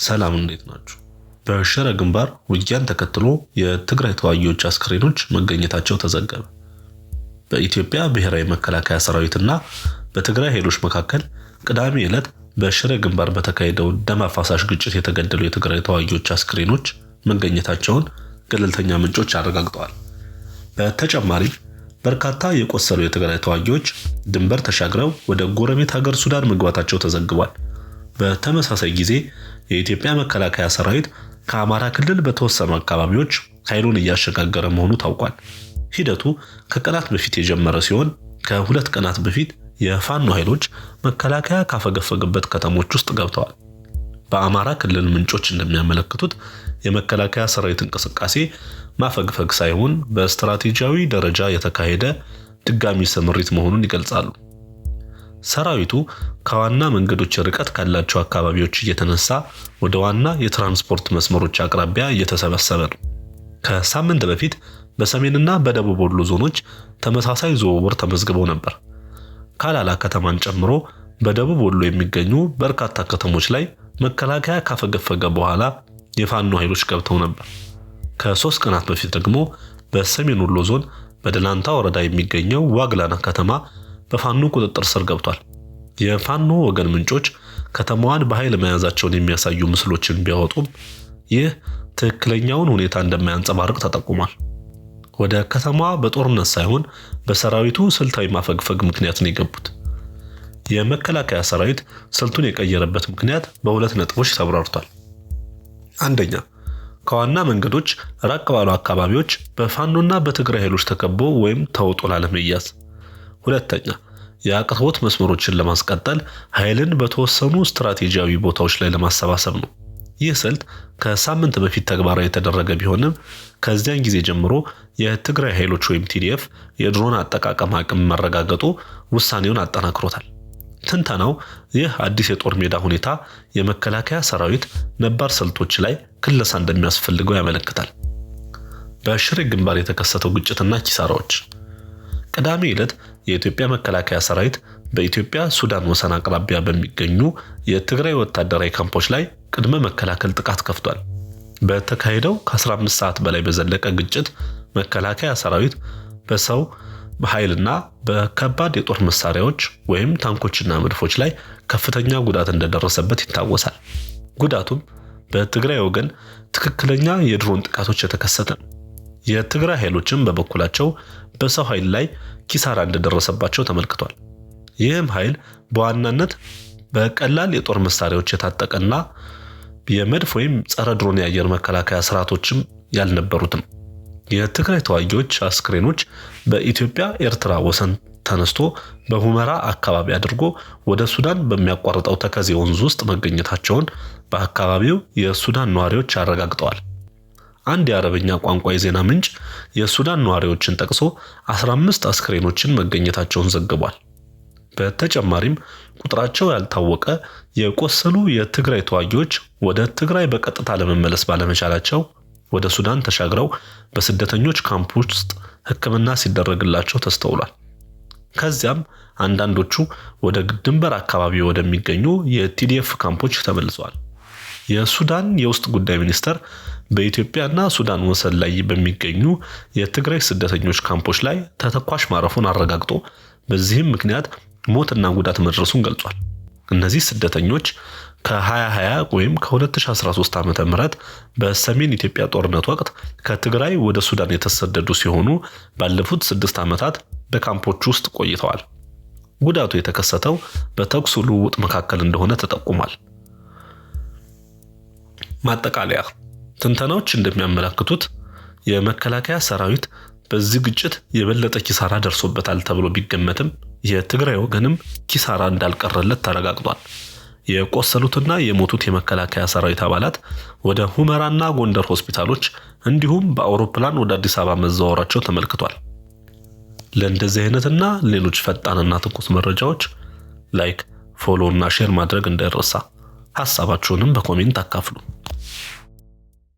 ሰላም እንዴት ናችሁ? በሽረ ግንባር ውጊያን ተከትሎ የትግራይ ተዋጊዎች አስክሬኖች መገኘታቸው ተዘገበ። በኢትዮጵያ ብሔራዊ መከላከያ ሰራዊትና በትግራይ ኃይሎች መካከል ቅዳሜ ዕለት በሽረ ግንባር በተካሄደው ደም አፋሳሽ ግጭት የተገደሉ የትግራይ ተዋጊዎች አስክሬኖች መገኘታቸውን ገለልተኛ ምንጮች አረጋግጠዋል። በተጨማሪም በርካታ የቆሰሉ የትግራይ ተዋጊዎች ድንበር ተሻግረው ወደ ጎረቤት ሀገር ሱዳን መግባታቸው ተዘግቧል። በተመሳሳይ ጊዜ የኢትዮጵያ መከላከያ ሰራዊት ከአማራ ክልል በተወሰኑ አካባቢዎች ኃይሉን እያሸጋገረ መሆኑ ታውቋል። ሂደቱ ከቀናት በፊት የጀመረ ሲሆን ከሁለት ቀናት በፊት የፋኖ ኃይሎች መከላከያ ካፈገፈገበት ከተሞች ውስጥ ገብተዋል። በአማራ ክልል ምንጮች እንደሚያመለክቱት የመከላከያ ሰራዊት እንቅስቃሴ ማፈግፈግ ሳይሆን በስትራቴጂያዊ ደረጃ የተካሄደ ድጋሚ ስምሪት መሆኑን ይገልጻሉ። ሰራዊቱ ከዋና መንገዶች ርቀት ካላቸው አካባቢዎች እየተነሳ ወደ ዋና የትራንስፖርት መስመሮች አቅራቢያ እየተሰበሰበ ነው። ከሳምንት በፊት በሰሜንና በደቡብ ወሎ ዞኖች ተመሳሳይ ዝውውር ተመዝግበው ነበር። ካላላ ከተማን ጨምሮ በደቡብ ወሎ የሚገኙ በርካታ ከተሞች ላይ መከላከያ ካፈገፈገ በኋላ የፋኖ ኃይሎች ገብተው ነበር። ከ3 ቀናት በፊት ደግሞ በሰሜን ወሎ ዞን በደላንታ ወረዳ የሚገኘው ዋግላና ከተማ በፋኖ ቁጥጥር ስር ገብቷል። የፋኖ ወገን ምንጮች ከተማዋን በኃይል መያዛቸውን የሚያሳዩ ምስሎችን ቢያወጡም ይህ ትክክለኛውን ሁኔታ እንደማያንጸባርቅ ተጠቁሟል። ወደ ከተማዋ በጦርነት ሳይሆን በሰራዊቱ ስልታዊ ማፈግፈግ ምክንያት ነው የገቡት። የመከላከያ ሰራዊት ስልቱን የቀየረበት ምክንያት በሁለት ነጥቦች ተብራርቷል። አንደኛ፣ ከዋና መንገዶች ራቅ ባሉ አካባቢዎች በፋኖና በትግራይ ኃይሎች ተከቦ ወይም ተውጦ ላለመያዝ። ሁለተኛ፣ የአቅርቦት መስመሮችን ለማስቀጠል ኃይልን በተወሰኑ ስትራቴጂያዊ ቦታዎች ላይ ለማሰባሰብ ነው። ይህ ስልት ከሳምንት በፊት ተግባራዊ የተደረገ ቢሆንም ከዚያን ጊዜ ጀምሮ የትግራይ ኃይሎች ወይም ቲዲኤፍ የድሮን አጠቃቀም አቅም መረጋገጡ ውሳኔውን አጠናክሮታል። ትንተናው ይህ አዲስ የጦር ሜዳ ሁኔታ የመከላከያ ሰራዊት ነባር ስልቶች ላይ ክለሳ እንደሚያስፈልገው ያመለክታል። በሽረ ግንባር የተከሰተው ግጭትና ኪሳራዎች። ቅዳሜ ዕለት የኢትዮጵያ መከላከያ ሰራዊት በኢትዮጵያ ሱዳን ወሰን አቅራቢያ በሚገኙ የትግራይ ወታደራዊ ካምፖች ላይ ቅድመ መከላከል ጥቃት ከፍቷል። በተካሄደው ከ15 ሰዓት በላይ በዘለቀ ግጭት መከላከያ ሰራዊት በሰው በኃይልና በከባድ የጦር መሳሪያዎች ወይም ታንኮችና መድፎች ላይ ከፍተኛ ጉዳት እንደደረሰበት ይታወሳል። ጉዳቱም በትግራይ ወገን ትክክለኛ የድሮን ጥቃቶች የተከሰተ ነው። የትግራይ ኃይሎችም በበኩላቸው በሰው ኃይል ላይ ኪሳራ እንደደረሰባቸው ተመልክቷል። ይህም ኃይል በዋናነት በቀላል የጦር መሳሪያዎች የታጠቀና የመድፍ ወይም ጸረ ድሮን የአየር መከላከያ ስርዓቶችም ያልነበሩትም። የትግራይ ተዋጊዎች አስክሬኖች በኢትዮጵያ ኤርትራ ወሰን ተነስቶ በሁመራ አካባቢ አድርጎ ወደ ሱዳን በሚያቋርጠው ተከዜ ወንዝ ውስጥ መገኘታቸውን በአካባቢው የሱዳን ነዋሪዎች አረጋግጠዋል። አንድ የአረበኛ ቋንቋ የዜና ምንጭ የሱዳን ነዋሪዎችን ጠቅሶ 15 አስክሬኖችን መገኘታቸውን ዘግቧል። በተጨማሪም ቁጥራቸው ያልታወቀ የቆሰሉ የትግራይ ተዋጊዎች ወደ ትግራይ በቀጥታ ለመመለስ ባለመቻላቸው ወደ ሱዳን ተሻግረው በስደተኞች ካምፕ ውስጥ ሕክምና ሲደረግላቸው ተስተውሏል። ከዚያም አንዳንዶቹ ወደ ድንበር አካባቢ ወደሚገኙ የቲዲኤፍ ካምፖች ተመልሰዋል። የሱዳን የውስጥ ጉዳይ ሚኒስተር በኢትዮጵያና ሱዳን ወሰን ላይ በሚገኙ የትግራይ ስደተኞች ካምፖች ላይ ተተኳሽ ማረፉን አረጋግጦ በዚህም ምክንያት ሞትና ጉዳት መድረሱን ገልጿል። እነዚህ ስደተኞች ከ2020 ወይም ከ2013 ዓ.ም በሰሜን ኢትዮጵያ ጦርነት ወቅት ከትግራይ ወደ ሱዳን የተሰደዱ ሲሆኑ ባለፉት 6 ዓመታት በካምፖች ውስጥ ቆይተዋል። ጉዳቱ የተከሰተው በተኩስ ልውውጥ መካከል እንደሆነ ተጠቁሟል። ማጠቃለያ፣ ትንተናዎች እንደሚያመለክቱት የመከላከያ ሰራዊት በዚህ ግጭት የበለጠ ኪሳራ ደርሶበታል ተብሎ ቢገመትም የትግራይ ወገንም ኪሳራ እንዳልቀረለት ተረጋግጧል። የቆሰሉትና የሞቱት የመከላከያ ሰራዊት አባላት ወደ ሁመራና ጎንደር ሆስፒታሎች እንዲሁም በአውሮፕላን ወደ አዲስ አበባ መዛወራቸው ተመልክቷል። ለእንደዚህ አይነትና ሌሎች ፈጣንና ትኩስ መረጃዎች ላይክ፣ ፎሎ እና ሼር ማድረግ እንዳይረሳ። ሐሳባችሁንም በኮሜንት አካፍሉ።